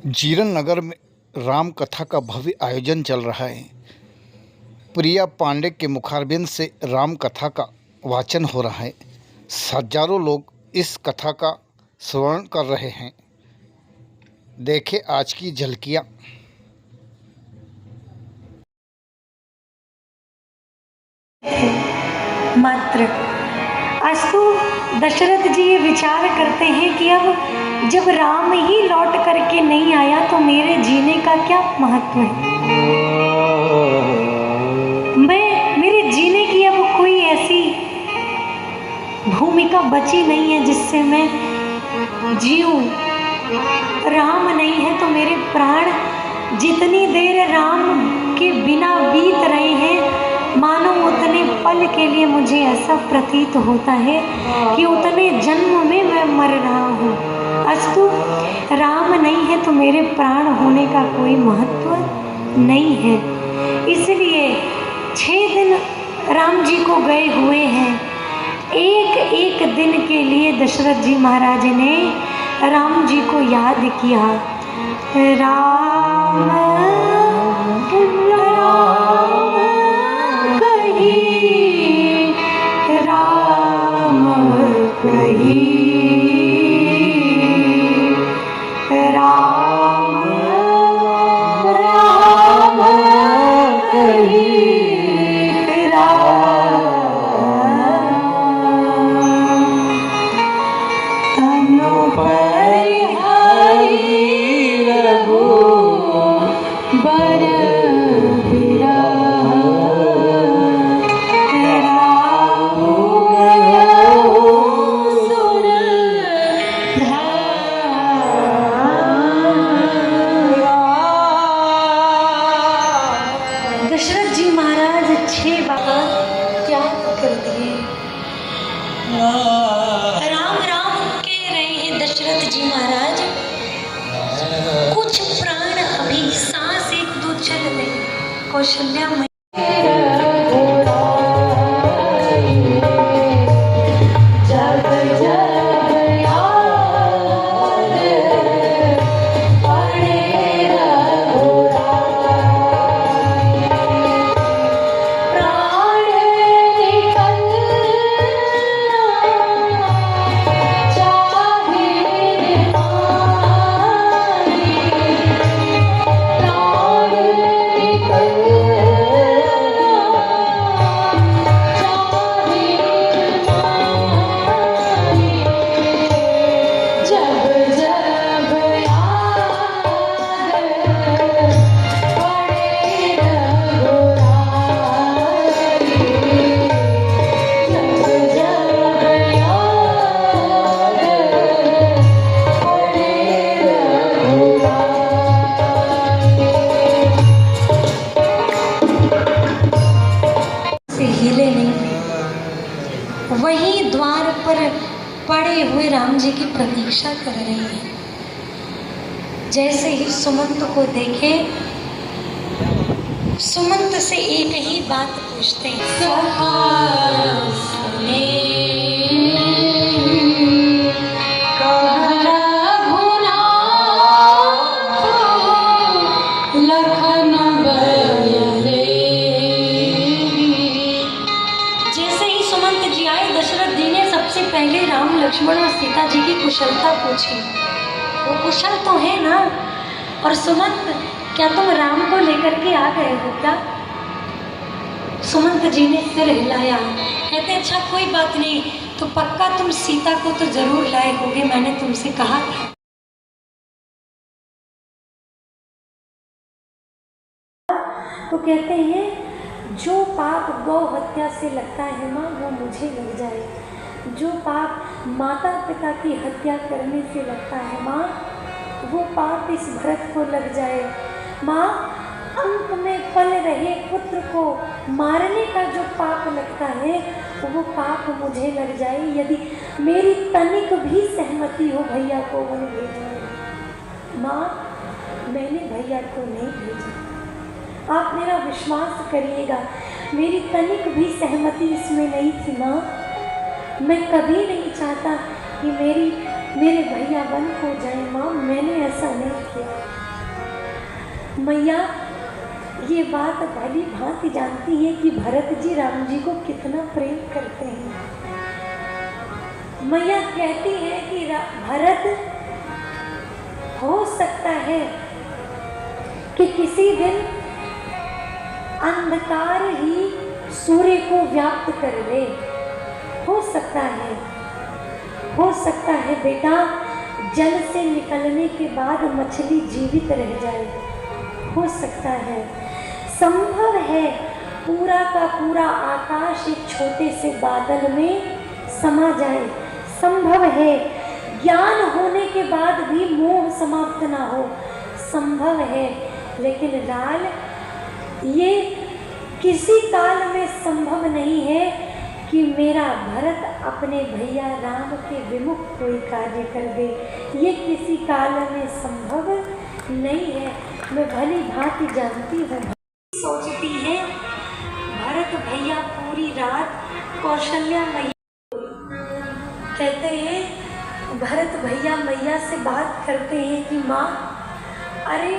जीरन नगर में राम कथा का भव्य आयोजन चल रहा है। प्रिया पांडे के मुखारबिंद से राम कथा का वाचन हो रहा है। हजारों लोग इस कथा का श्रवण कर रहे हैं। देखें आज की झलकियाँ। मात्र अस्तु दशरथ जी ये विचार करते हैं कि अब जब राम ही लौट करके नहीं आया तो मेरे जीने का क्या महत्व है। मेरे जीने की अब कोई ऐसी भूमिका बची नहीं है जिससे मैं जीऊं। राम नहीं है तो मेरे प्राण जितनी देर राम के बिना बीत रहे हैं मानो उतने पल के लिए मुझे ऐसा प्रतीत होता है कि उतने जन्म में मैं मर रहा हूँ। अस्तु राम नहीं है तो मेरे प्राण होने का कोई महत्व नहीं है। इसलिए 6 दिन राम जी को गए हुए हैं। एक एक दिन के लिए दशरथ जी महाराज ने राम जी को याद किया। राम राम कही, राम कही, राम राम कही, दशरथ जी महाराज 6 बार त्याग कर दिए। राम राम कह रहे हैं दशरथ जी महाराज। कुछ प्राण अभी सांस 1-2 चल रहे। कौशल्या वहीं द्वार पर पड़े हुए राम जी की प्रतीक्षा कर रही है। जैसे ही सुमंत को देखे सुमंत से एक ही बात पूछते हैं। पहले राम लक्ष्मण और सीता जी की कुशलता पूछी। वो कुशल तो है ना। और सुमंत क्या तुम राम को लेकर के आ गए हो क्या? सुमंत जी ने सिर हिलाया। कहते अच्छा कोई बात नहीं, तो पक्का तुम सीता को तो जरूर लाए होगे, मैंने तुमसे कहा था। तो कहते हैं जो पाप गौ हत्या से लगता है माँ वो मुझे लग जाए, जो पाप माता पिता की हत्या करने से लगता है माँ वो पाप इस भरत को लग जाए। माँ अंत में पल रहे पुत्र को मारने का जो पाप लगता है वो पाप मुझे लग जाए। यदि मेरी तनिक भी सहमति हो भैया को वन भेजने। माँ मैंने भैया को नहीं भेजा, आप मेरा विश्वास करिएगा, मेरी तनिक भी सहमति इसमें नहीं थी माँ। मैं कभी नहीं चाहता कि मेरे भैया वन हो जाए माँ, मैंने ऐसा नहीं किया। मैया ये बात भली भांति जानती है कि भरत जी राम जी को कितना प्रेम करते हैं। मैया कहती है कि भरत, हो सकता है कि किसी दिन अंधकार ही सूर्य को व्याप्त कर ले। हो सकता है बेटा, जल से निकलने के बाद मछली जीवित रह जाए। हो सकता है, संभव है पूरा का पूरा आकाश एक छोटे से बादल में समा जाए। संभव है ज्ञान होने के बाद भी मोह समाप्त ना हो। संभव है, लेकिन लाल, ये किसी काल में संभव नहीं है कि मेरा भरत अपने भैया राम के विमुख कोई कार्य कर दे। ये किसी काल में संभव नहीं है। मैं भली भांति जानती हूँ। सोचती है भरत भैया पूरी रात कौशल्या मैया कहते हैं, भरत भैया मैया से बात करते हैं कि माँ, अरे